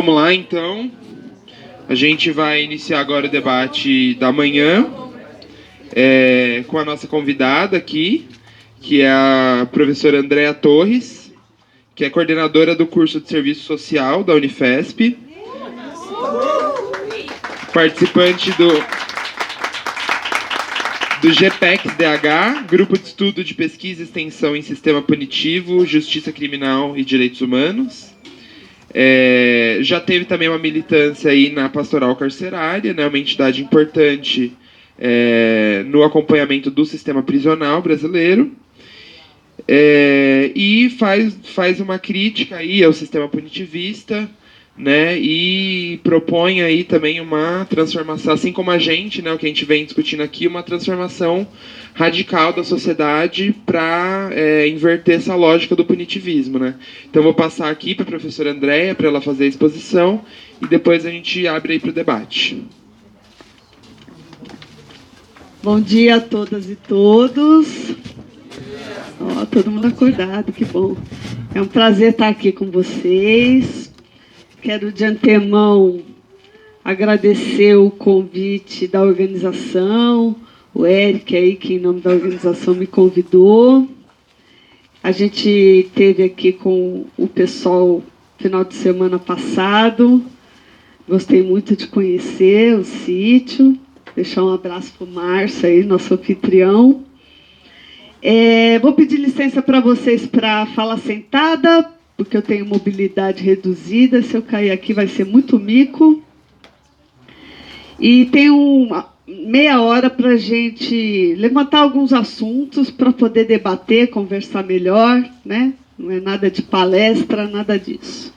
Vamos lá, então. A gente vai iniciar agora o debate da manhã com a nossa convidada aqui, que é a professora Andréa Torres, que é coordenadora do curso de Serviço Social da Unifesp, participante do GPEX-DH, Grupo de Estudo de Pesquisa e Extensão em Sistema Punitivo, Justiça Criminal e Direitos Humanos. Já teve também uma militância aí na Pastoral Carcerária, né, uma entidade importante no acompanhamento do sistema prisional brasileiro, e faz uma crítica aí ao sistema punitivista, né, e propõe aí também uma transformação, assim como a gente, né, o que a gente vem discutindo aqui, uma transformação radical da sociedade para inverter essa lógica do punitivismo, né. Então vou passar aqui para a professora Andréa para ela fazer a exposição e depois a gente abre aí para o debate. Bom dia a todas e todos. Todo mundo acordado, que bom. É um prazer estar aqui com vocês. Quero de antemão agradecer o convite da organização, o Eric aí, que em nome da organização me convidou. A gente teve aqui com o pessoal final de semana passado. Gostei muito de conhecer o sítio. Deixar um abraço para o Márcio aí, nosso anfitrião. Vou pedir licença para vocês para falar sentada, porque eu tenho mobilidade reduzida. Se eu cair aqui vai ser muito mico. E tenho meia hora para a gente levantar alguns assuntos para poder debater, conversar melhor, né? Não é nada de palestra, nada disso.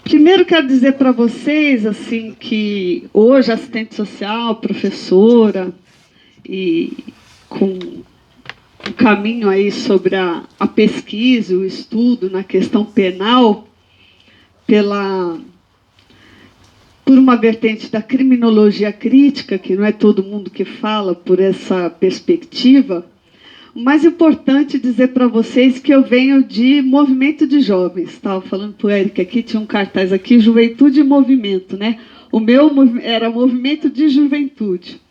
Primeiro quero dizer para vocês assim, que hoje assistente social, professora, e com o caminho aí sobre a pesquisa, o estudo na questão penal, por uma vertente da criminologia crítica, que não é todo mundo que fala por essa perspectiva. O mais importante dizer para vocês que eu venho de movimento de jovens. Estava falando para o Eric aqui, tinha um cartaz aqui, Juventude e Movimento, né? O meu era movimento de juventude.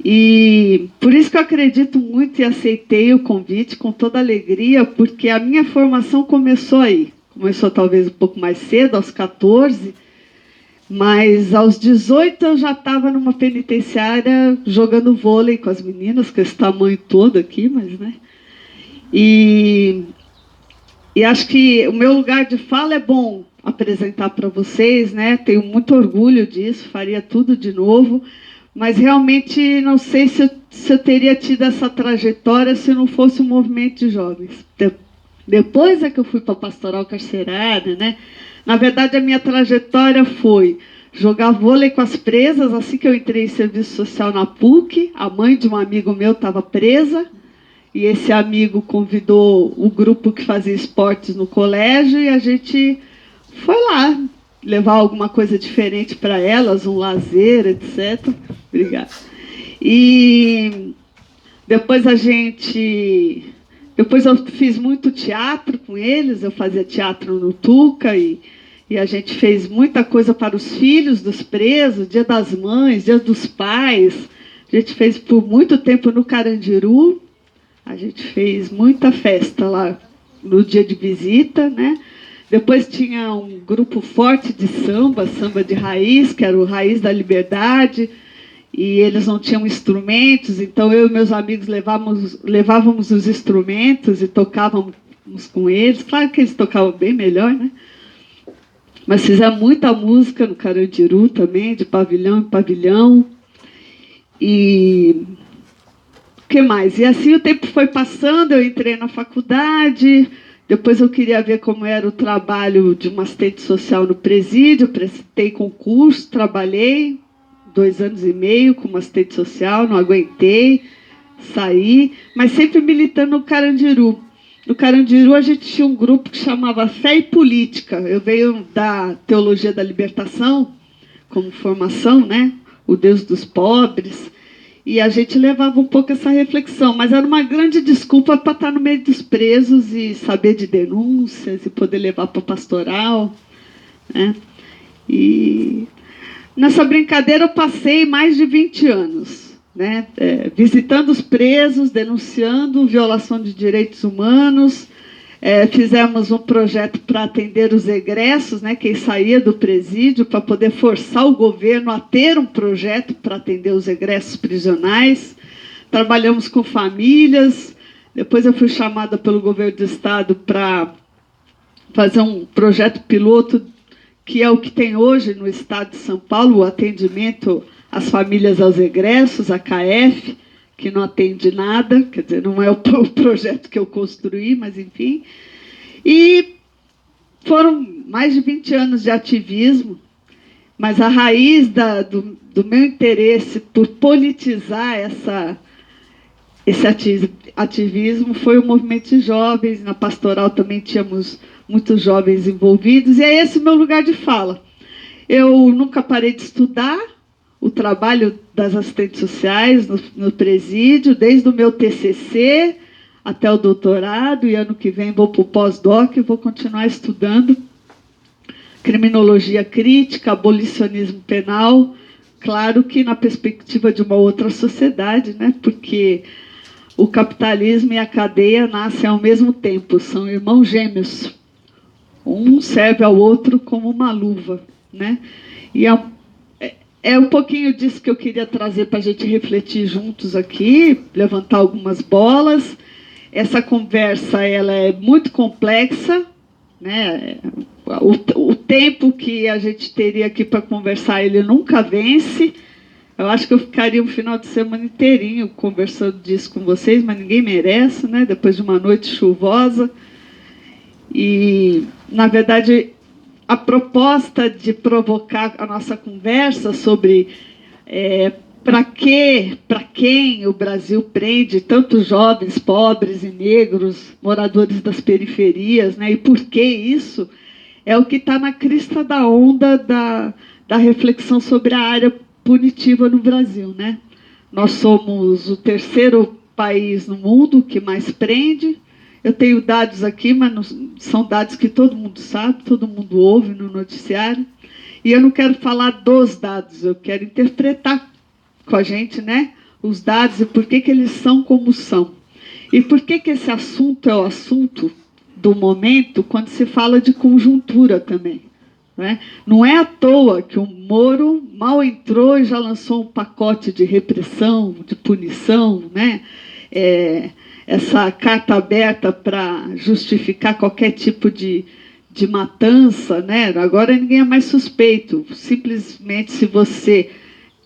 E por isso que eu acredito muito e aceitei o convite com toda alegria, porque a minha formação começou aí. Começou talvez um pouco mais cedo, aos 14, mas aos 18 eu já estava numa penitenciária jogando vôlei com as meninas, com esse tamanho todo aqui, mas, né? E acho que o meu lugar de fala é bom apresentar para vocês, né? Tenho muito orgulho disso, faria tudo de novo. Mas realmente não sei se eu teria tido essa trajetória se não fosse um movimento de jovens. Depois é que eu fui para a Pastoral Carcerária, né? Na verdade, a minha trajetória foi jogar vôlei com as presas. Assim que eu entrei em serviço social na PUC, a mãe de um amigo meu estava presa, e esse amigo convidou o grupo que fazia esportes no colégio, e a gente foi lá levar alguma coisa diferente para elas, um lazer, etc. Obrigada. E depois eu fiz muito teatro com eles, eu fazia teatro no Tuca, e a gente fez muita coisa para os filhos dos presos, Dia das Mães, Dia dos Pais. A gente fez por muito tempo no Carandiru, a gente fez muita festa lá no dia de visita, né? Depois tinha um grupo forte de samba de raiz, que era o Raiz da Liberdade, e eles não tinham instrumentos, então eu e meus amigos levávamos os instrumentos e tocávamos com eles. Claro que eles tocavam bem melhor, né? Mas fizemos muita música no Carandiru também, de pavilhão em pavilhão. E o que mais? E assim o tempo foi passando, eu entrei na faculdade. Depois eu queria ver como era o trabalho de uma assistente social no presídio, prestei concurso, trabalhei 2 anos e meio como assistente social, não aguentei, saí, mas sempre militando no Carandiru. No Carandiru a gente tinha um grupo que chamava Fé e Política. Eu venho da Teologia da Libertação, como formação, né? O Deus dos pobres. E a gente levava um pouco essa reflexão, mas era uma grande desculpa para estar no meio dos presos e saber de denúncias e poder levar para a pastoral. né? E nessa brincadeira eu passei mais de 20 anos, né? Visitando os presos, denunciando violação de direitos humanos. Fizemos um projeto para atender os egressos, né, quem saía do presídio, para poder forçar o governo a ter um projeto para atender os egressos prisionais. Trabalhamos com famílias. Depois eu fui chamada pelo governo do estado para fazer um projeto piloto, que é o que tem hoje no estado de São Paulo, o atendimento às famílias aos egressos, a KF, que não atende nada, quer dizer, não é o projeto que eu construí, mas enfim. E foram mais de 20 anos de ativismo, mas a raiz do meu interesse por politizar esse ativismo foi o movimento de jovens. Na pastoral também tínhamos muitos jovens envolvidos, e é esse o meu lugar de fala. Eu nunca parei de estudar o trabalho das assistentes sociais no presídio, desde o meu TCC até o doutorado, e ano que vem vou para o pós-doc e vou continuar estudando criminologia crítica, abolicionismo penal, claro que na perspectiva de uma outra sociedade, né? Porque o capitalismo e a cadeia nascem ao mesmo tempo, são irmãos gêmeos. Um serve ao outro como uma luva, né? E é um pouquinho disso que eu queria trazer para a gente refletir juntos aqui, levantar algumas bolas. Essa conversa ela é muito complexa, né? O tempo que a gente teria aqui para conversar, ele nunca vence. Eu acho que eu ficaria um final de semana inteirinho conversando disso com vocês, mas ninguém merece, né? Depois de uma noite chuvosa. E, na verdade, a proposta de provocar a nossa conversa sobre para quem o Brasil prende tantos jovens pobres e negros, moradores das periferias, né? E por que isso é o que está na crista da onda da reflexão sobre a área punitiva no Brasil, né? Nós somos o terceiro país no mundo que mais prende. Eu tenho dados aqui, mas não, são dados que todo mundo sabe, todo mundo ouve no noticiário. E eu não quero falar dos dados, eu quero interpretar com a gente, né, os dados e por que eles são como são. E por que esse assunto é o assunto do momento quando se fala de conjuntura também. Né? Não é à toa que o Moro mal entrou e já lançou um pacote de repressão, de punição, né? Essa carta aberta para justificar qualquer tipo de matança, né? Agora ninguém é mais suspeito. Simplesmente, se você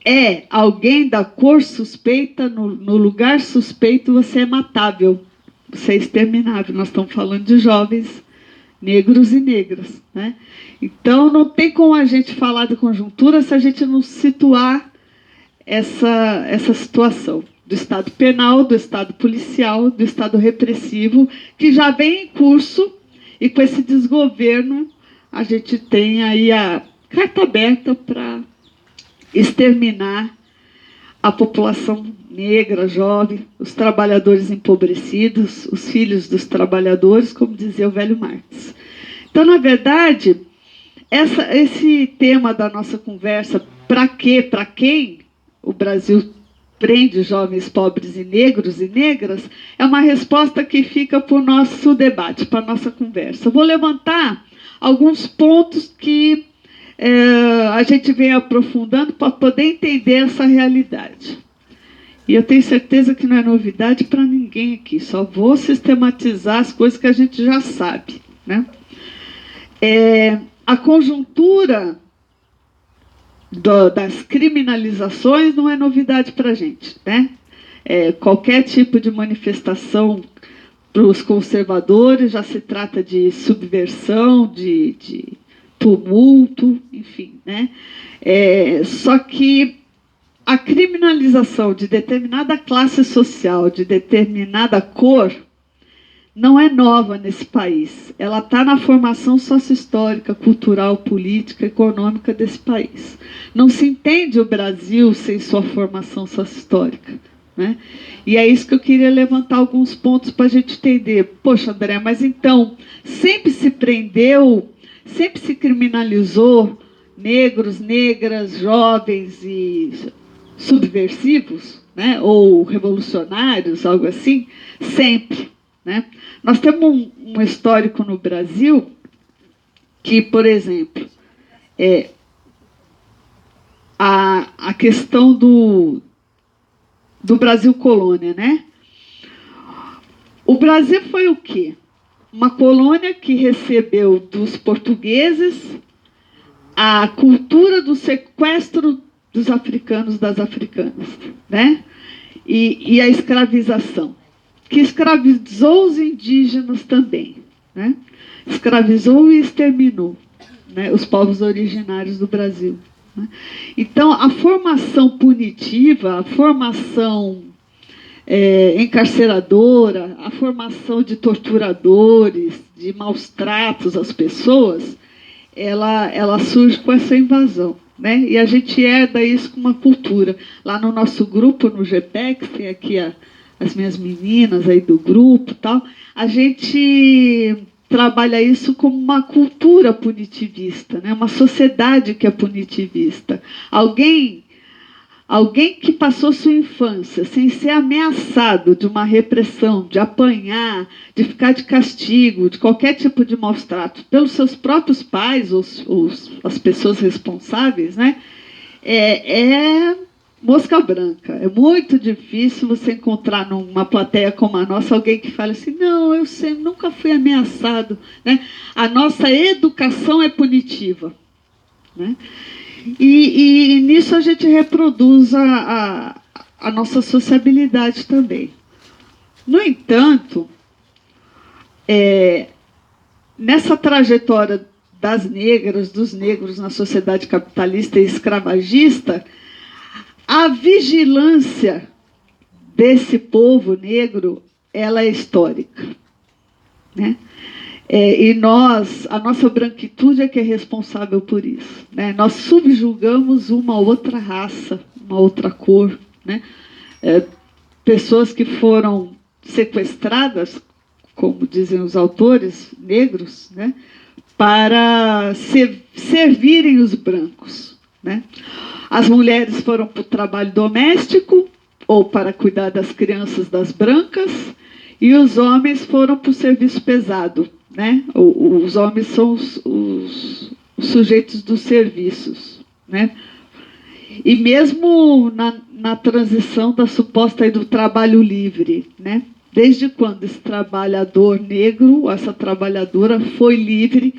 é alguém da cor suspeita, no lugar suspeito, você é matável, você é exterminável. Nós estamos falando de jovens negros e negras, né? Então, não tem como a gente falar de conjuntura se a gente não situar essa situação do Estado penal, do Estado policial, do Estado repressivo, que já vem em curso, e com esse desgoverno a gente tem aí a carta aberta para exterminar a população negra, jovem, os trabalhadores empobrecidos, os filhos dos trabalhadores, como dizia o velho Marx. Então, na verdade, esse tema da nossa conversa, para quem o Brasil prende jovens pobres e negros e negras, é uma resposta que fica para o nosso debate, para a nossa conversa. Eu vou levantar alguns pontos que a gente vem aprofundando para poder entender essa realidade. E eu tenho certeza que não é novidade para ninguém aqui, só vou sistematizar as coisas que a gente já sabe, né? A conjuntura das criminalizações não é novidade para a gente, né? Qualquer tipo de manifestação para os conservadores já se trata de subversão, de tumulto, enfim, né? Só que a criminalização de determinada classe social, de determinada cor, não é nova nesse país. Ela está na formação sócio-histórica, cultural, política, econômica desse país. Não se entende o Brasil sem sua formação sócio-histórica, né? E é isso que eu queria levantar alguns pontos para a gente entender. Poxa, André, mas então, sempre se prendeu, sempre se criminalizou negros, negras, jovens e subversivos, né, ou revolucionários, algo assim, sempre, né? Nós temos um histórico no Brasil que, por exemplo, a questão do Brasil colônia, né? O Brasil foi o quê? Uma colônia que recebeu dos portugueses a cultura do sequestro dos africanos, das africanas, né? E a escravização, que escravizou os indígenas também, né? Escravizou e exterminou, né, os povos originários do Brasil, né? Então, a formação punitiva, a formação encarceradora, a formação de torturadores, de maus tratos às pessoas, ela surge com essa invasão, né? E a gente herda isso com uma cultura. Lá no nosso grupo, no GPEX, tem aqui as minhas meninas aí do grupo, tal, a gente trabalha isso como uma cultura punitivista, né? Uma sociedade que é punitivista. Alguém que passou sua infância sem ser ameaçado de uma repressão, de apanhar, de ficar de castigo, de qualquer tipo de maus trato pelos seus próprios pais, as pessoas responsáveis, né? É mosca branca. É muito difícil você encontrar numa plateia como a nossa alguém que fale assim, não, eu nunca fui ameaçado, né? A nossa educação é punitiva, né? E nisso a gente reproduz a nossa sociabilidade também. No entanto, nessa trajetória das negras, dos negros na sociedade capitalista e escravagista, a vigilância desse povo negro, ela é histórica, né? E a nossa branquitude é que é responsável por isso, né? Nós subjugamos uma outra raça, uma outra cor, né? Pessoas que foram sequestradas, como dizem os autores negros, né? Para servirem os brancos, né? As mulheres foram para o trabalho doméstico ou para cuidar das crianças das brancas, e os homens foram para o serviço pesado, né? Os homens são os sujeitos dos serviços, né? E mesmo na transição da suposta aí do trabalho livre, né? Desde quando esse trabalhador negro, essa trabalhadora foi livre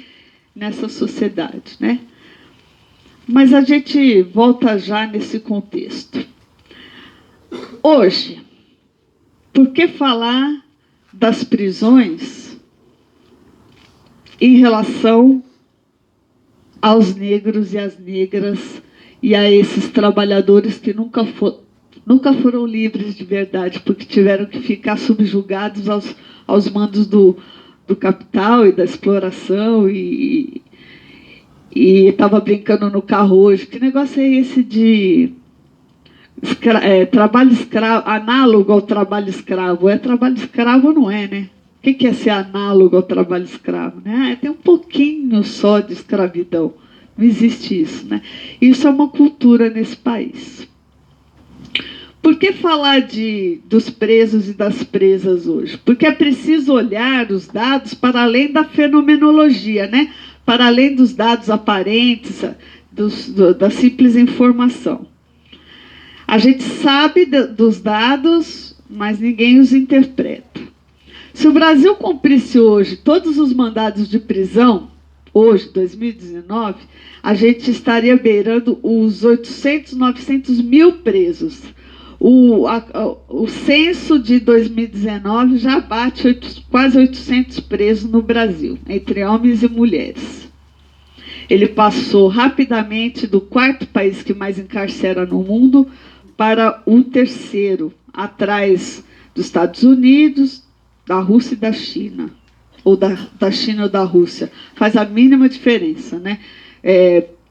nessa sociedade, né? Mas a gente volta já nesse contexto. Hoje, por que falar das prisões em relação aos negros e às negras e a esses trabalhadores que nunca foram livres de verdade, porque tiveram que ficar subjugados aos mandos do capital e da exploração e estava brincando no carro hoje. Que negócio é esse de trabalho escravo, análogo ao trabalho escravo? É trabalho escravo ou não é, né? O que é ser análogo ao trabalho escravo, né? Tem um pouquinho só de escravidão. Não existe isso, né? Isso é uma cultura nesse país. Por que falar dos presos e das presas hoje? Porque é preciso olhar os dados para além da fenomenologia, né? Para além dos dados aparentes, da simples informação. A gente sabe dos dados, mas ninguém os interpreta. Se o Brasil cumprisse hoje todos os mandados de prisão, hoje, 2019, a gente estaria beirando os 800, 900 mil presos. O censo de 2019 já bate quase 800 presos no Brasil, entre homens e mulheres. Ele passou rapidamente do 4º país que mais encarcera no mundo para o 3º, atrás dos Estados Unidos, da Rússia e da China, ou da China ou da Rússia. Faz a mínima diferença, né?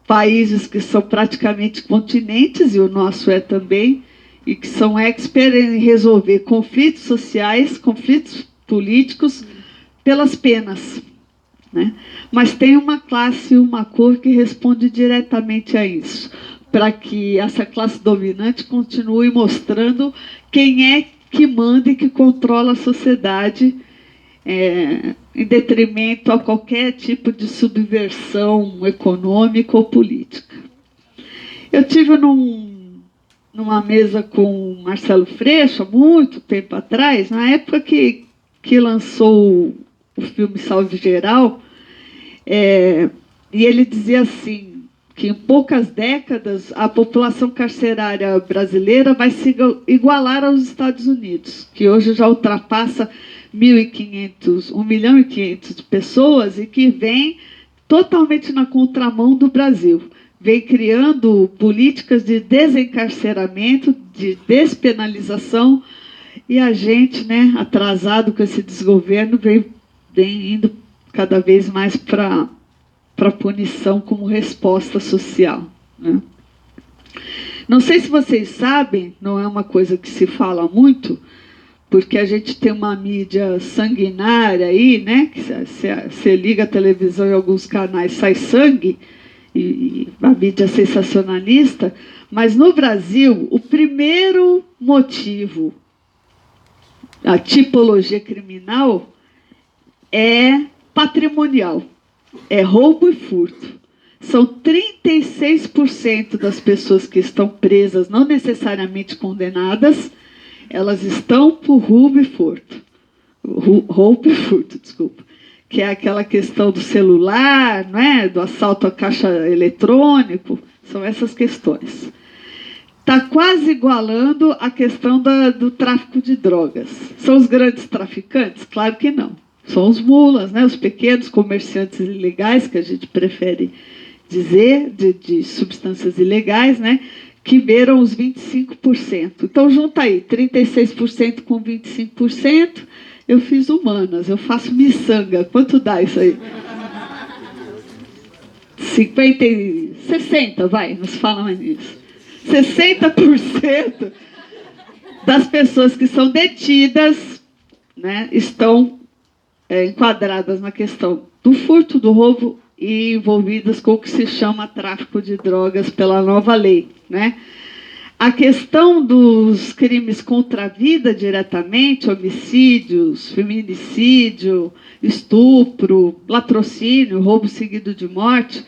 Países que são praticamente continentes, e o nosso é também, e que são experts em resolver conflitos sociais, conflitos políticos, pelas penas. né? Mas tem uma classe e uma cor que responde diretamente a isso, para que essa classe dominante continue mostrando quem é que manda e que controla a sociedade, em detrimento a qualquer tipo de subversão econômica ou política. Eu tive numa mesa com o Marcelo Freixo, há muito tempo atrás, na época que lançou o filme Salve Geral, e ele dizia assim, que em poucas décadas a população carcerária brasileira vai se igualar aos Estados Unidos, que hoje já ultrapassa 1 milhão e 500 de pessoas e que vem totalmente na contramão do Brasil. Vem criando políticas de desencarceramento, de despenalização, e a gente, né, atrasado com esse desgoverno, vem indo cada vez mais para punição como resposta social, né? Não sei se vocês sabem, não é uma coisa que se fala muito, porque a gente tem uma mídia sanguinária aí, né? Que você liga a televisão em alguns canais, sai sangue, e a mídia sensacionalista, mas no Brasil, o primeiro motivo, a tipologia criminal, é patrimonial, é roubo e furto. São 36% das pessoas que estão presas, não necessariamente condenadas, elas estão por roubo e furto. Roubo e furto, desculpa. Que é aquela questão do celular, não é? Do assalto à caixa eletrônico, são essas questões. Está quase igualando a questão do tráfico de drogas. São os grandes traficantes? Claro que não. São os mulas, né? Os pequenos comerciantes ilegais, que a gente prefere dizer, de substâncias ilegais, né? Que beiram os 25%. Então, junta aí, 36% com 25%, eu fiz humanas, eu faço miçanga. Quanto dá isso aí? 60, vai, nos fala mais nisso. 60% das pessoas que são detidas, né, estão enquadradas na questão do furto, do roubo e envolvidas com o que se chama tráfico de drogas pela nova lei, né? A questão dos crimes contra a vida diretamente, homicídios, feminicídio, estupro, latrocínio, roubo seguido de morte,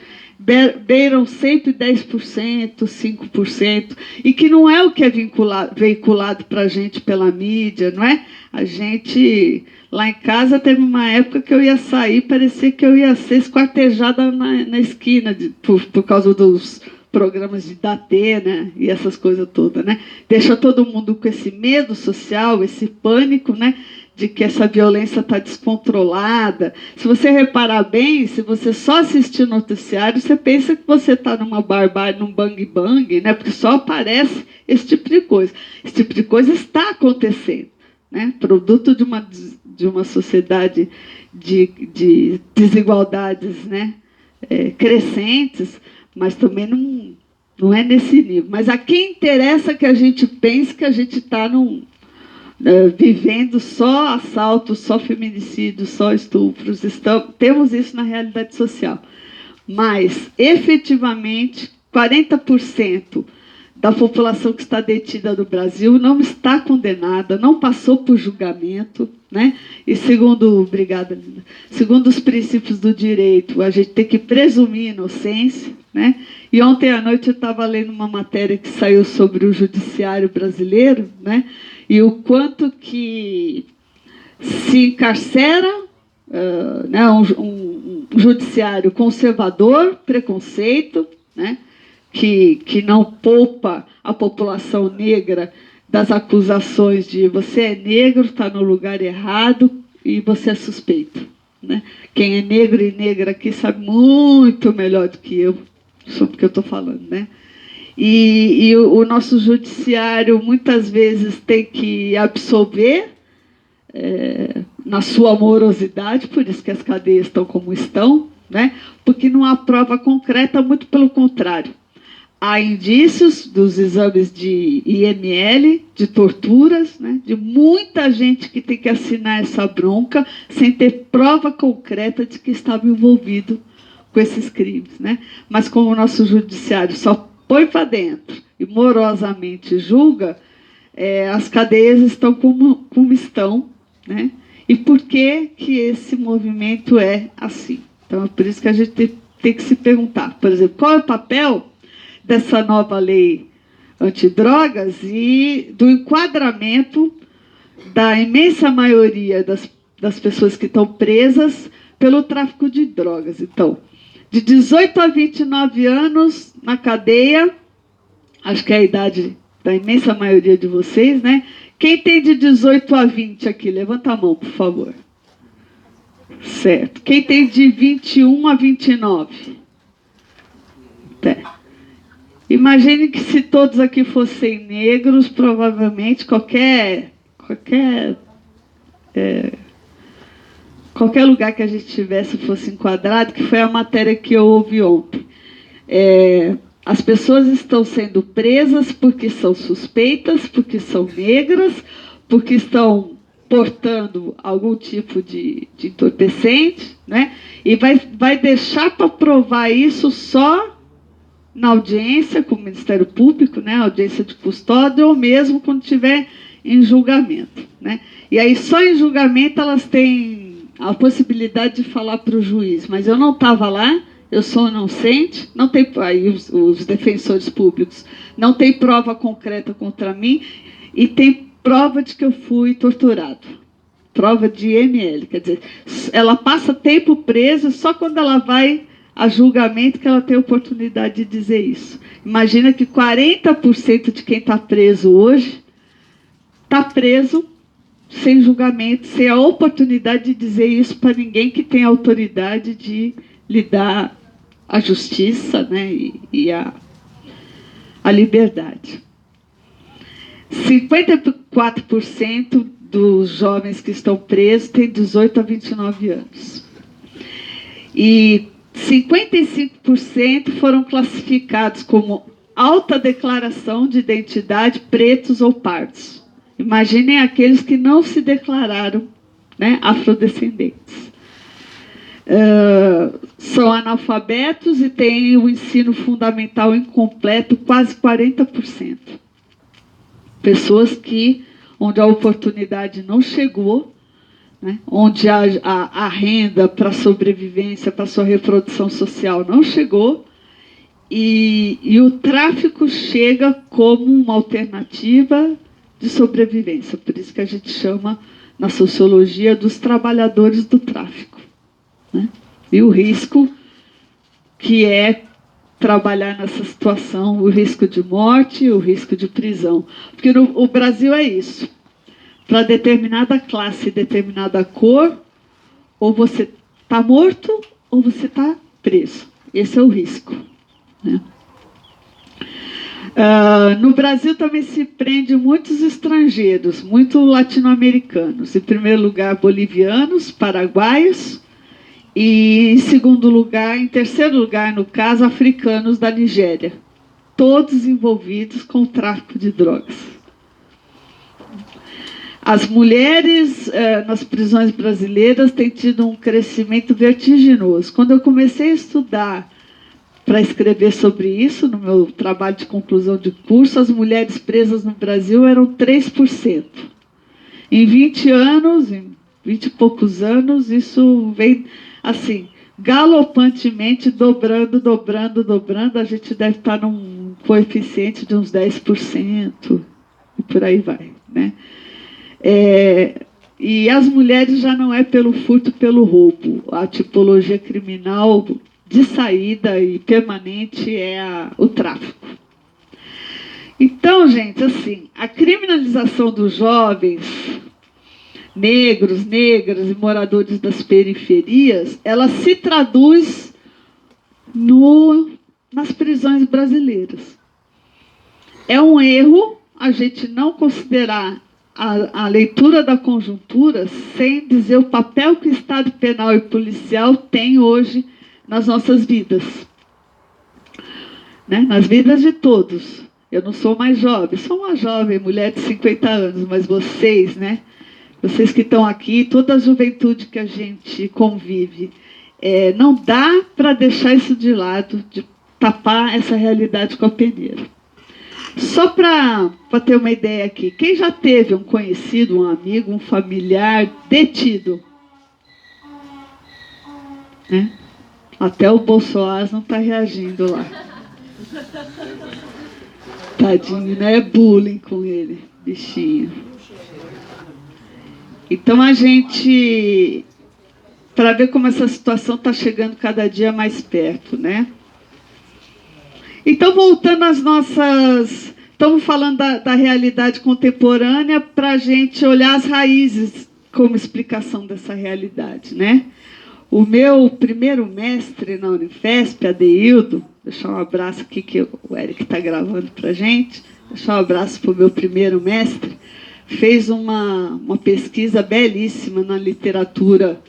beiram sempre 10%, 5%, e que não é o que é veiculado para a gente pela mídia, não é? A gente, lá em casa, teve uma época que eu ia sair, parecia que eu ia ser esquartejada na esquina, por causa dos programas de Datena e essas coisas todas, né? Deixa todo mundo com esse medo social, esse pânico, né? De que essa violência está descontrolada. Se você reparar bem, se você só assistir o noticiário, você pensa que você está numa barbárie, num bang-bang, né? Porque só aparece esse tipo de coisa. Esse tipo de coisa está acontecendo, né? Produto de uma sociedade de desigualdades, né? Crescentes, mas também não é nesse nível. Mas a quem interessa que a gente pense que a gente está vivendo só assaltos, só feminicídios, só estupros. Temos isso na realidade social. Mas, efetivamente, 40% da população que está detida no Brasil não está condenada, não passou por julgamento, né? E obrigada, Linda, segundo os princípios do direito, a gente tem que presumir inocência, né? E ontem à noite eu estava lendo uma matéria que saiu sobre o judiciário brasileiro, né? E o quanto que se encarcera né, um judiciário conservador, preconceito, né? Que não poupa a população negra das acusações de você é negro, está no lugar errado e você é suspeito, né? Quem é negro e negra aqui sabe muito melhor do que eu sobre o que eu estou falando, né? E o nosso judiciário muitas vezes tem que absolver na sua morosidade, por isso que as cadeias estão como estão, né? Porque não há prova concreta, muito pelo contrário. há indícios dos exames de IML, de torturas, né, de muita gente que tem que assinar essa bronca sem ter prova concreta de que estava envolvido com esses crimes, né? Mas como o nosso judiciário só põe para dentro e morosamente julga, as cadeias estão como estão, né? E por que esse movimento é assim? Então, é por isso que a gente tem que se perguntar, por exemplo, qual é o papel dessa nova lei antidrogas e do enquadramento da imensa maioria das pessoas que estão presas pelo tráfico de drogas. Então, de 18 a 29 anos na cadeia, acho que é a idade da imensa maioria de vocês, né? Quem tem de 18 a 20 aqui? Levanta a mão, por favor. Certo. Quem tem de 21 a 29? Imagine que se todos aqui fossem negros, provavelmente qualquer lugar que a gente tivesse fosse enquadrado, que foi a matéria que eu ouvi ontem. As pessoas estão sendo presas porque são suspeitas, porque são negras, porque estão portando algum tipo de entorpecente, né? E vai deixar para provar isso só na audiência com o Ministério Público, né? Audiência de custódia, ou mesmo quando estiver em julgamento, né? E aí só em julgamento elas têm a possibilidade de falar para o juiz, mas eu não estava lá, eu sou inocente, não tem, aí os defensores públicos não tem prova concreta contra mim e tem prova de que eu fui torturado, prova de IML, quer dizer, ela passa tempo presa só quando ela vai a julgamento que ela tem a oportunidade de dizer isso. Imagina que 40% de quem está preso hoje está preso sem julgamento, sem a oportunidade de dizer isso para ninguém que tem a autoridade de lhe dar a justiça, né, e a liberdade. 54% dos jovens que estão presos têm 18 a 29 anos. E 55% foram classificados como alta declaração de identidade, pretos ou pardos. Imaginem aqueles que não se declararam, né, afrodescendentes. São analfabetos e têm o ensino fundamental incompleto, quase 40%. Pessoas onde a oportunidade não chegou, né, onde a renda para sobrevivência, para sua reprodução social não chegou, e o tráfico chega como uma alternativa de sobrevivência. Por isso que a gente chama, na sociologia, dos trabalhadores do tráfico, né? E o risco que é trabalhar nessa situação, o risco de morte, o risco de prisão. Porque o Brasil é isso. Para determinada classe, determinada cor, ou você está morto ou você está preso. Esse é o risco, né? No Brasil também se prende muitos estrangeiros, muito latino-americanos. Em primeiro lugar, bolivianos, paraguaios. E em terceiro lugar, no caso, africanos da Nigéria. Todos envolvidos com o tráfico de drogas. As mulheres nas prisões brasileiras têm tido um crescimento vertiginoso. Quando eu comecei a estudar para escrever sobre isso, no meu trabalho de conclusão de curso, as mulheres presas no Brasil eram 3%. Em 20 anos, em 20 e poucos anos, isso vem assim, galopantemente dobrando. A gente deve estar num coeficiente de uns 10%, e por aí vai, né? E as mulheres já não é pelo furto, pelo roubo. A tipologia criminal de saída e permanente é o tráfico. Então, gente, assim, a criminalização dos jovens negros, negras e moradores das periferias, ela se traduz nas prisões brasileiras. É um erro a gente não considerar a leitura da conjuntura sem dizer o papel que o Estado penal e policial tem hoje nas nossas vidas. né? Nas vidas de todos. Eu não sou mais jovem, sou uma jovem, mulher de 50 anos, mas vocês, né? Vocês que estão aqui, toda a juventude que a gente convive, não dá para deixar isso de lado, de tapar essa realidade com a peneira. Só para ter uma ideia aqui, quem já teve um conhecido, um amigo, um familiar detido? Né? Até o Bolsonaro não está reagindo lá. Tadinho, né? É bullying com ele, bichinho. Então a gente, para ver como essa situação está chegando cada dia mais perto, né? Então, voltando às nossas... Estamos falando da realidade contemporânea para a gente olhar as raízes como explicação dessa realidade, né? O meu primeiro mestre na Unifesp, Adeildo, deixar um abraço aqui que o Eric está gravando para a gente, deixar um abraço para o meu primeiro mestre, fez uma pesquisa belíssima na literatura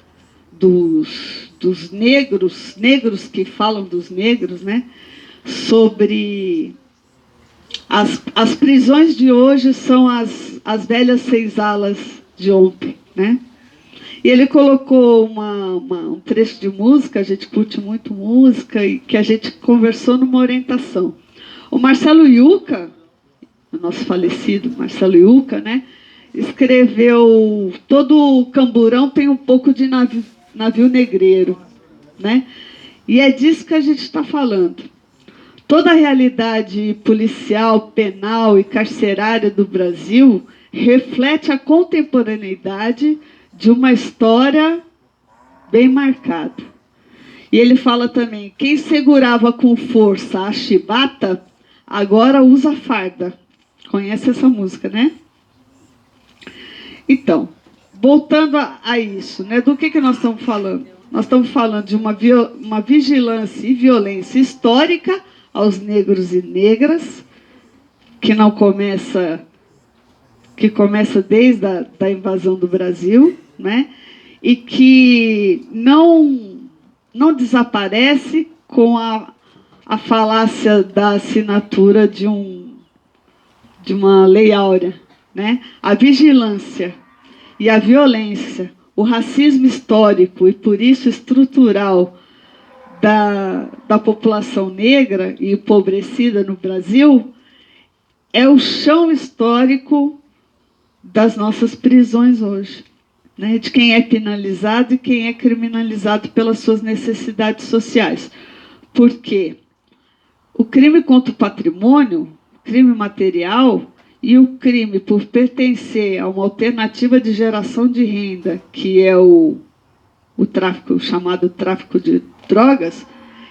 dos negros que falam dos negros, né? Sobre as prisões de hoje são as velhas senzalas de ontem, né? E ele colocou um trecho de música, a gente curte muito música, e que a gente conversou numa orientação. O Marcelo Yuca, o nosso falecido Marcelo Yuca, né, escreveu Todo Camburão tem um pouco de navio negreiro, né? E é disso que a gente está falando. Toda a realidade policial, penal e carcerária do Brasil reflete a contemporaneidade de uma história bem marcada. E ele fala também, quem segurava com força a chibata, agora usa farda. Conhece essa música, né? Então, voltando a isso, né? Do que nós estamos falando? Nós estamos falando de uma vigilância e violência histórica aos negros e negras, que começa desde a invasão do Brasil, né? E que não desaparece com a falácia da assinatura de uma lei áurea, né? A vigilância e a violência, o racismo histórico e, por isso, estrutural da população negra e empobrecida no Brasil é o chão histórico das nossas prisões hoje, né? De quem é penalizado e quem é criminalizado pelas suas necessidades sociais. Porque o crime contra o patrimônio, o crime material e o crime por pertencer a uma alternativa de geração de renda, que é o tráfico, o chamado tráfico de drogas,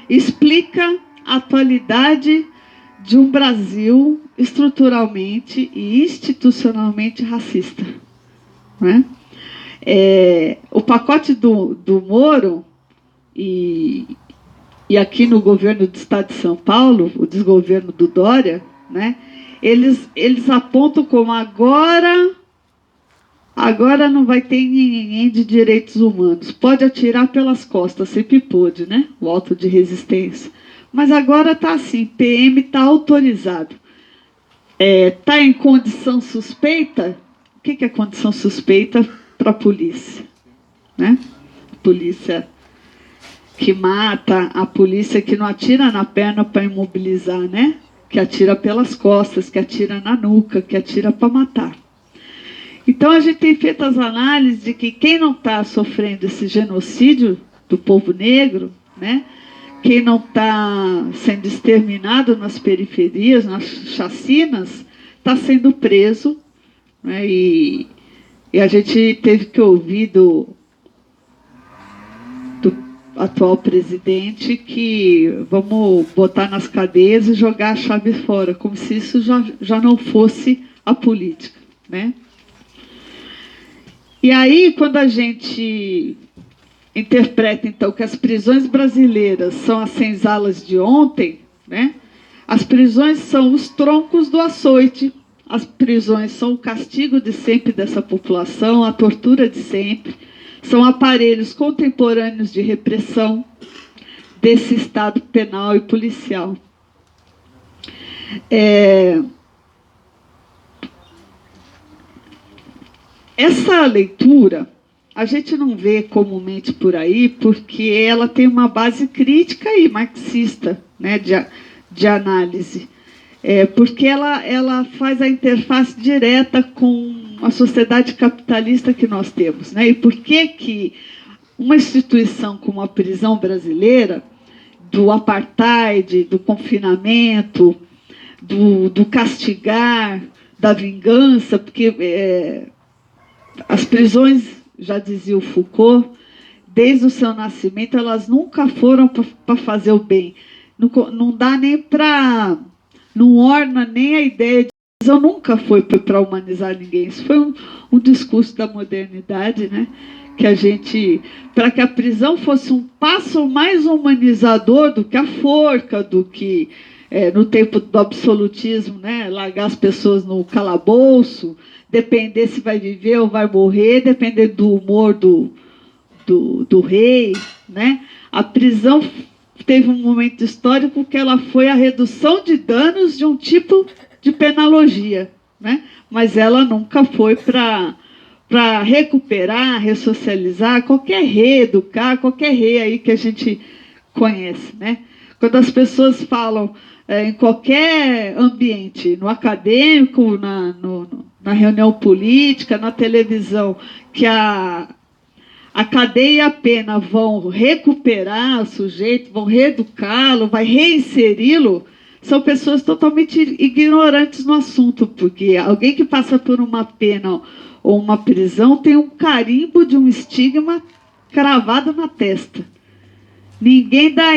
explica a atualidade de um Brasil estruturalmente e institucionalmente racista, né? O pacote do Moro e aqui no governo do Estado de São Paulo, o desgoverno do Dória, né? Eles apontam como agora não vai ter ninguém de direitos humanos. Pode atirar pelas costas, sempre pôde, né? O auto de resistência. Mas agora está assim, PM está autorizado. Está em condição suspeita? O que é condição suspeita para a polícia? Né? A polícia que mata, a polícia que não atira na perna para imobilizar, né? Que atira pelas costas, que atira na nuca, que atira para matar. Então, a gente tem feito as análises de que quem não está sofrendo esse genocídio do povo negro, né? Quem não está sendo exterminado nas periferias, nas chacinas, está sendo preso, né? E a gente teve que ouvir do atual presidente que vamos botar nas cadeias e jogar a chave fora, como se isso já não fosse a política, né? E aí, quando a gente interpreta, então, que as prisões brasileiras são as senzalas de ontem, né? As prisões são os troncos do açoite, as prisões são o castigo de sempre dessa população, a tortura de sempre, são aparelhos contemporâneos de repressão desse Estado penal e policial. Essa leitura a gente não vê comumente por aí, porque ela tem uma base crítica e marxista, né, de análise. Porque ela faz a interface direta com a sociedade capitalista que nós temos, né? E por que uma instituição como a prisão brasileira, do apartheid, do confinamento, do castigar, da vingança, porque as prisões, já dizia o Foucault, desde o seu nascimento, elas nunca foram para fazer o bem. Não dá nem para... Não orna nem a ideia de prisão, nunca foi para humanizar ninguém. Isso foi um discurso da modernidade, né? Que a gente... Para que a prisão fosse um passo mais humanizador do que a forca, do que... no tempo do absolutismo, né? Largar as pessoas no calabouço, depender se vai viver ou vai morrer, depender do humor do rei, né? A prisão teve um momento histórico que ela foi a redução de danos de um tipo de penalogia, né? Mas ela nunca foi para recuperar, ressocializar, qualquer reeducar, qualquer rei aí que a gente conhece, né? Quando as pessoas falam em qualquer ambiente, no acadêmico, na reunião política, na televisão, que a cadeia e a pena vão recuperar o sujeito, vão reeducá-lo, vai reinseri-lo, são pessoas totalmente ignorantes no assunto, porque alguém que passa por uma pena ou uma prisão tem um carimbo de um estigma cravado na testa. Ninguém dá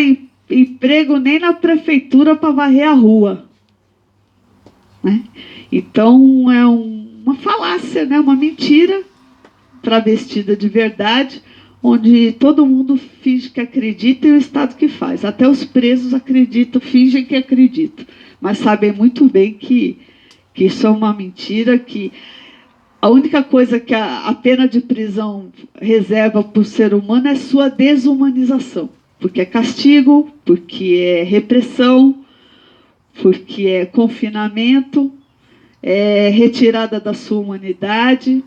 emprego nem na prefeitura para varrer a rua, né? Então, é uma falácia, né? Uma mentira travestida de verdade, onde todo mundo finge que acredita e o Estado que faz. Até os presos acreditam, fingem que acreditam, mas sabem muito bem que isso é uma mentira, que a única coisa que a pena de prisão reserva para o ser humano é sua desumanização, porque é castigo, porque é repressão, porque é confinamento, é retirada da sua humanidade.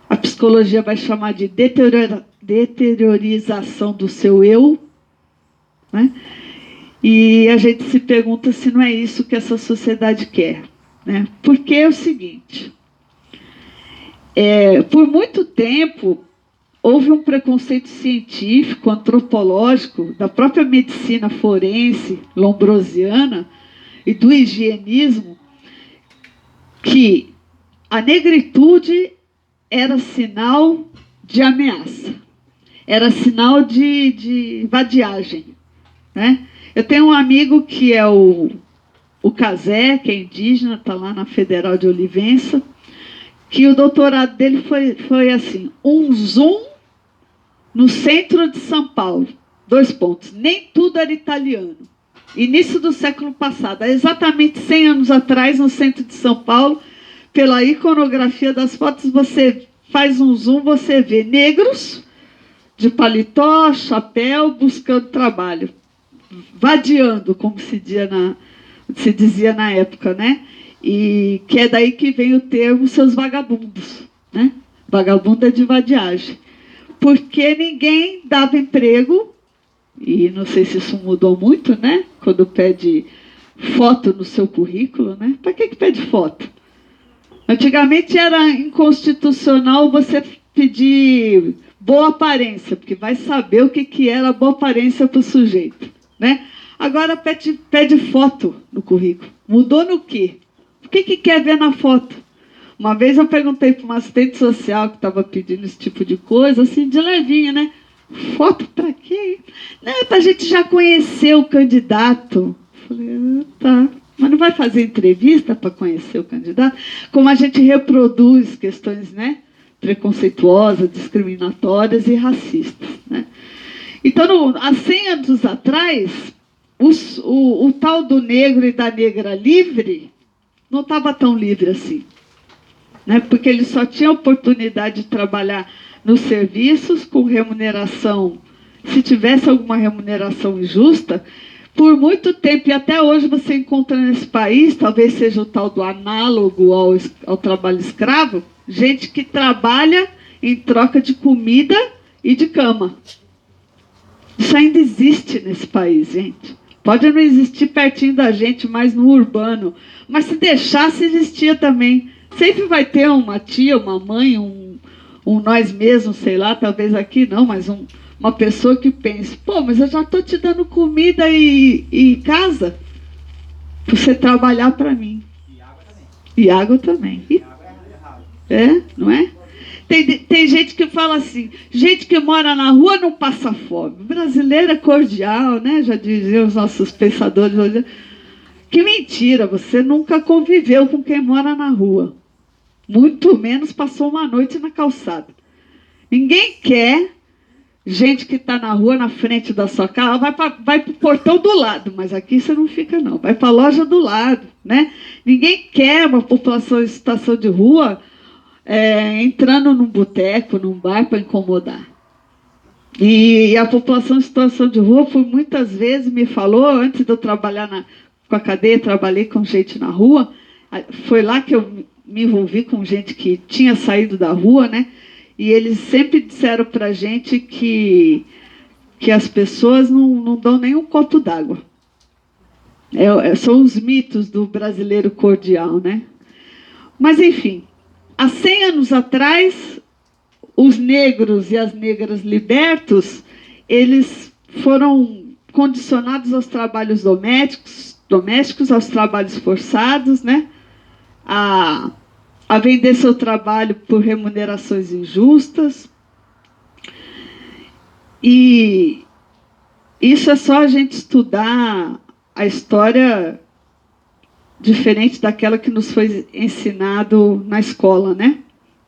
A psicologia vai chamar de deteriorização do seu eu, né? E a gente se pergunta se não é isso que essa sociedade quer, né? Porque é o seguinte, por muito tempo houve um preconceito científico, antropológico, da própria medicina forense, lombrosiana, e do higienismo, que a negritude era sinal de ameaça, era sinal de vadiagem, né? Eu tenho um amigo que é o Cazé, que é indígena, está lá na Federal de Olivença, que o doutorado dele foi assim, um zoom no centro de São Paulo, 2 pontos, nem tudo era italiano. Início do século passado, há exatamente 100 anos atrás, no centro de São Paulo, pela iconografia das fotos, você faz um zoom, você vê negros de paletó, chapéu, buscando trabalho, vadiando, como se dizia na época, né? E que é daí que vem o termo seus vagabundos, né? Vagabundo é de vadiagem. Porque ninguém dava emprego, e não sei se isso mudou muito, né? Quando pede foto no seu currículo, né? Para que pede foto? Antigamente era inconstitucional você pedir boa aparência, porque vai saber o que era boa aparência para o sujeito, né? Agora pede foto no currículo. Mudou no quê? O que quer ver na foto? Uma vez eu perguntei para uma assistente social que estava pedindo esse tipo de coisa, assim, de levinha, né? Foto para quê? Não, para a gente já conhecer o candidato. Falei, tá. Mas não vai fazer entrevista para conhecer o candidato? Como a gente reproduz questões, né, preconceituosas, discriminatórias e racistas, né? Então, há 100 anos atrás, o tal do negro e da negra livre não estava tão livre assim, né? Porque ele só tinha oportunidade de trabalhar nos serviços com remuneração, se tivesse alguma remuneração injusta, Por muito tempo, e até hoje você encontra nesse país, talvez seja o tal do análogo ao trabalho escravo, gente que trabalha em troca de comida e de cama. Isso ainda existe nesse país, gente. Pode não existir pertinho da gente, mas no urbano. Mas se deixasse, existia também. Sempre vai ter uma tia, uma mãe, um nós mesmos, sei lá, talvez aqui não, mas uma pessoa que pense, pô, mas eu já estou te dando comida e casa para você trabalhar para mim. E água também. Não é? Tem gente que fala assim, gente que mora na rua não passa fome. O brasileiro é cordial, né? Já diziam os nossos pensadores hoje. Que mentira, você nunca conviveu com quem mora na rua. Muito menos passou uma noite na calçada. Ninguém quer gente que está na rua, na frente da sua casa, vai para o portão do lado, mas aqui você não fica, não. Vai para a loja do lado, né? Ninguém quer uma população em situação de rua entrando num boteco, num bar para incomodar. E a população em situação de rua, por muitas vezes, me falou, antes de eu trabalhar com a cadeia, trabalhei com gente na rua, foi lá que eu me envolvi com gente que tinha saído da rua, né? E eles sempre disseram para a gente que as pessoas não dão nem um copo d'água. São os mitos do brasileiro cordial, né? Mas, enfim, há 100 anos atrás, os negros e as negras libertos, eles foram condicionados aos trabalhos domésticos, aos trabalhos forçados, né? A vender seu trabalho por remunerações injustas. E isso é só a gente estudar a história diferente daquela que nos foi ensinado na escola, né?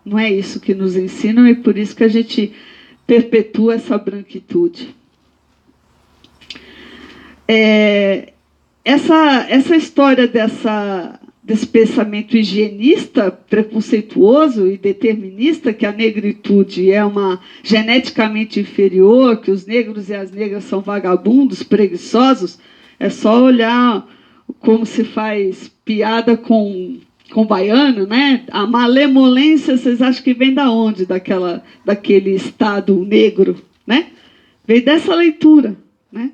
Não é isso que nos ensinam e por isso que a gente perpetua essa branquitude. Essa história desse pensamento higienista, preconceituoso e determinista, que a negritude é uma geneticamente inferior, que os negros e as negras são vagabundos, preguiçosos, é só olhar como se faz piada com baiano, né? A malemolência, vocês acham que vem da onde? Daquele estado negro, né? Vem dessa leitura, né?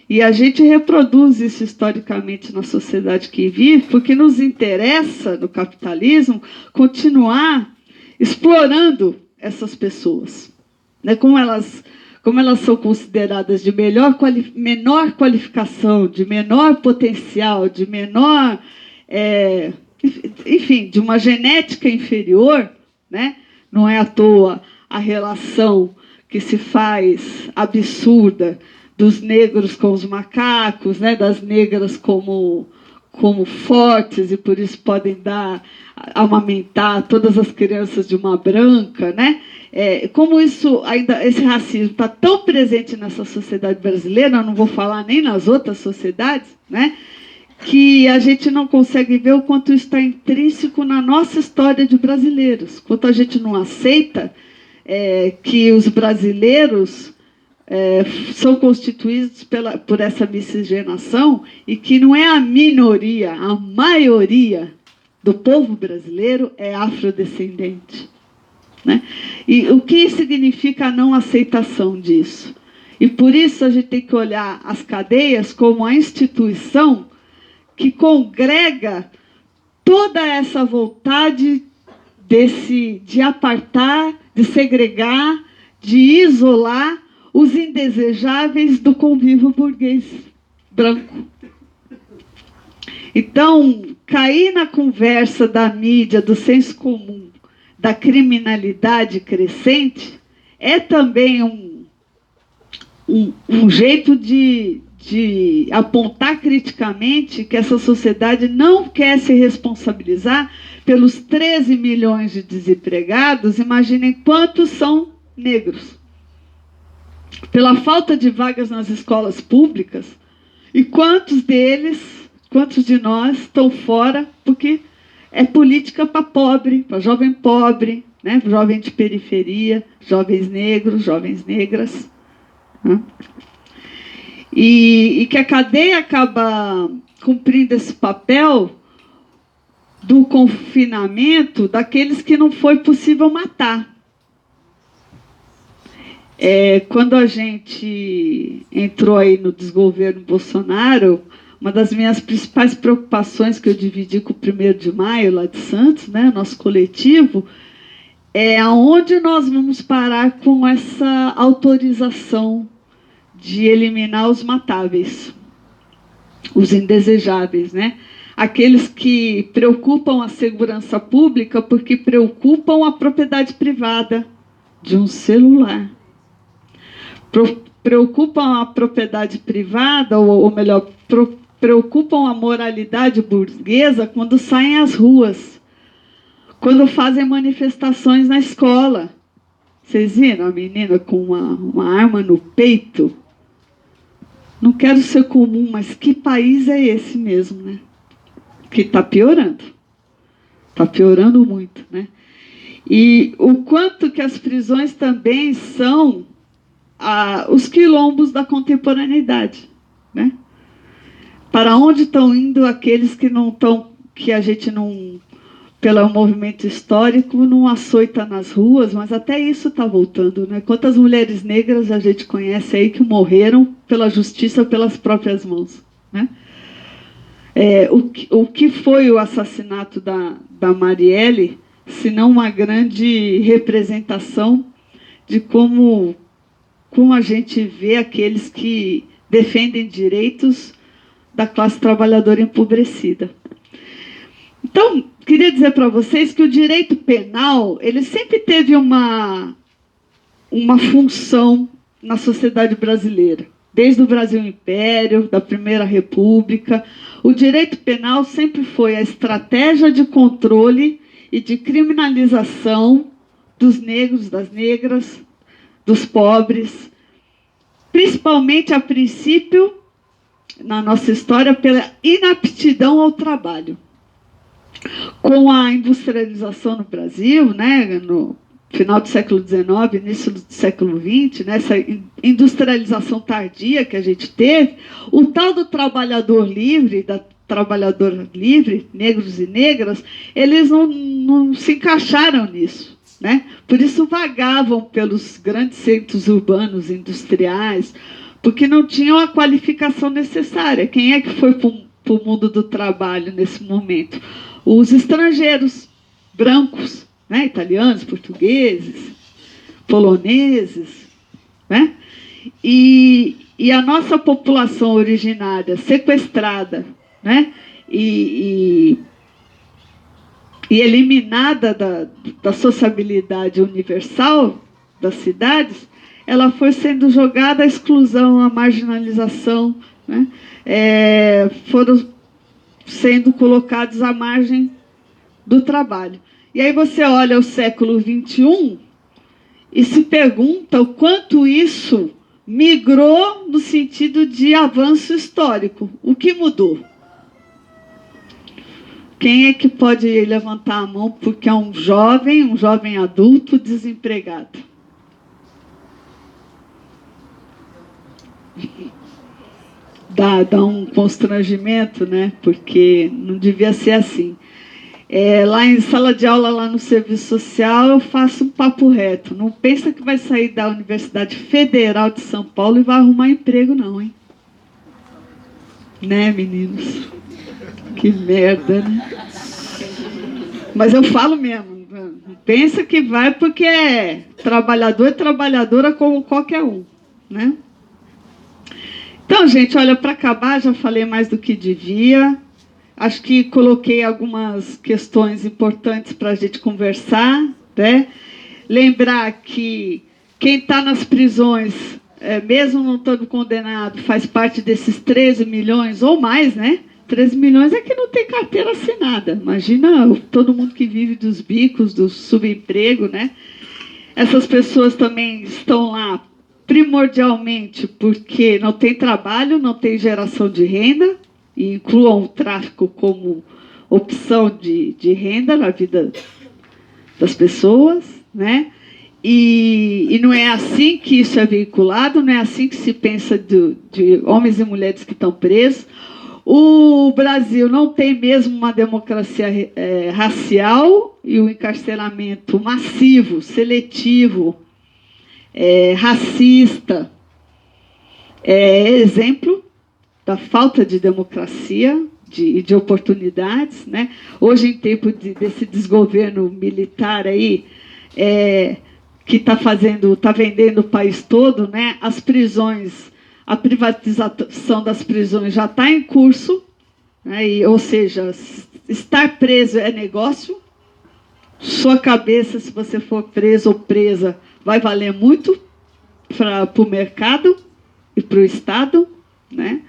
E a gente reproduz isso historicamente na sociedade que vive, porque nos interessa, no capitalismo, continuar explorando essas pessoas, né? Como elas são consideradas de menor qualificação, de menor potencial, de menor... enfim, de uma genética inferior, né? Não é à toa a relação que se faz absurda dos negros com os macacos, né? Das negras como fortes e por isso podem amamentar todas as crianças de uma branca, né? Como esse racismo está tão presente nessa sociedade brasileira, eu não vou falar nem nas outras sociedades, né? Que a gente não consegue ver o quanto isso está intrínseco na nossa história de brasileiros, quanto a gente não aceita que os brasileiros são constituídos por essa miscigenação e que não é a minoria, a maioria do povo brasileiro é afrodescendente, né? E o que significa a não aceitação disso? E por isso a gente tem que olhar as cadeias como a instituição que congrega toda essa vontade de apartar, de segregar, de isolar os indesejáveis do convívio burguês branco. Então, cair na conversa da mídia, do senso comum, da criminalidade crescente, é também um jeito de apontar criticamente que essa sociedade não quer se responsabilizar pelos 13 milhões de desempregados, imaginem quantos são negros. Pela falta de vagas nas escolas públicas, e quantos de nós estão fora, porque é política para pobre, para jovem pobre, né? Jovem de periferia, jovens negros, jovens negras. Né? E que a cadeia acaba cumprindo esse papel do confinamento daqueles que não foi possível matar. Quando a gente entrou aí no desgoverno Bolsonaro, uma das minhas principais preocupações que eu dividi com o 1º de Maio, lá de Santos, né, nosso coletivo, é aonde nós vamos parar com essa autorização de eliminar os matáveis, os indesejáveis, né? Aqueles que preocupam a segurança pública porque preocupam a propriedade privada de um celular. Preocupam a propriedade privada, ou melhor, preocupam a moralidade burguesa quando saem às ruas, quando fazem manifestações na escola. Vocês viram a menina com uma arma no peito? Não quero ser comum, mas que país é esse mesmo, né? Que está piorando. Está piorando muito, né? E o quanto que as prisões também são os quilombos da contemporaneidade, né? Para onde estão indo aqueles que não estão, que a gente não, pelo movimento histórico, não açoita nas ruas, mas até isso está voltando, né? Quantas mulheres negras a gente conhece aí que morreram pela justiça pelas próprias mãos, né? O que foi o assassinato da Marielle, se não uma grande representação de como a gente vê aqueles que defendem direitos da classe trabalhadora empobrecida. Então, queria dizer para vocês que o direito penal, ele sempre teve uma função na sociedade brasileira. Desde o Brasil Império, da Primeira República, o direito penal sempre foi a estratégia de controle e de criminalização dos negros, das negras, dos pobres, principalmente a princípio, na nossa história, pela inaptidão ao trabalho. Com a industrialização no Brasil, né, no final do século XIX, início do século XX, né, essa industrialização tardia que a gente teve, o tal do trabalhador livre, da trabalhadora livre, negros e negras, eles não se encaixaram nisso, né? Por isso vagavam pelos grandes centros urbanos industriais, porque não tinham a qualificação necessária. Quem é que foi para o mundo do trabalho nesse momento? Os estrangeiros, brancos, né? Italianos, portugueses, poloneses, né? E a nossa população originária sequestrada, né? E eliminada da sociabilidade universal das cidades, ela foi sendo jogada à exclusão, à marginalização, né? Foram sendo colocados à margem do trabalho. E aí você olha o século XXI e se pergunta o quanto isso migrou no sentido de avanço histórico. O que mudou? Quem é que pode levantar a mão porque é um jovem adulto desempregado? Dá um constrangimento, né? Porque não devia ser assim. Lá em sala de aula, lá no serviço social, eu faço um papo reto. Não pensa que vai sair da Universidade Federal de São Paulo e vai arrumar emprego, não, hein? Né, meninos? Que merda, né? Mas eu falo mesmo, não pensa que vai porque é trabalhador e trabalhadora como qualquer um, né? Então, gente, olha, para acabar, já falei mais do que devia. Acho que coloquei algumas questões importantes para a gente conversar, né? Lembrar que quem está nas prisões, mesmo não estando condenado, faz parte desses 13 milhões ou mais, né? 13 milhões é que não tem carteira assinada. Imagina todo mundo que vive dos bicos, do subemprego, né? Essas pessoas também estão lá primordialmente porque não tem trabalho, não tem geração de renda, e incluam o tráfico como opção de renda na vida das pessoas, né? E não é assim que isso é veiculado, não é assim que se pensa de homens e mulheres que estão presos. O Brasil não tem mesmo uma democracia racial, e o encarceramento massivo, seletivo, racista, é exemplo da falta de democracia, de oportunidades, né? Hoje, em tempo desse desgoverno militar aí, que está vendendo o país todo, né? As prisões, a privatização das prisões já está em curso, né? Ou seja, estar preso é negócio. Sua cabeça, se você for preso ou presa, vai valer muito para o mercado e para o Estado, né?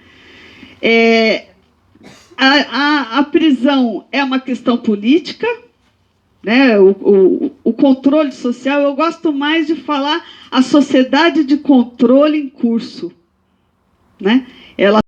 A prisão é uma questão política, né? O controle social, eu gosto mais de falar a sociedade de controle em curso, né? Ela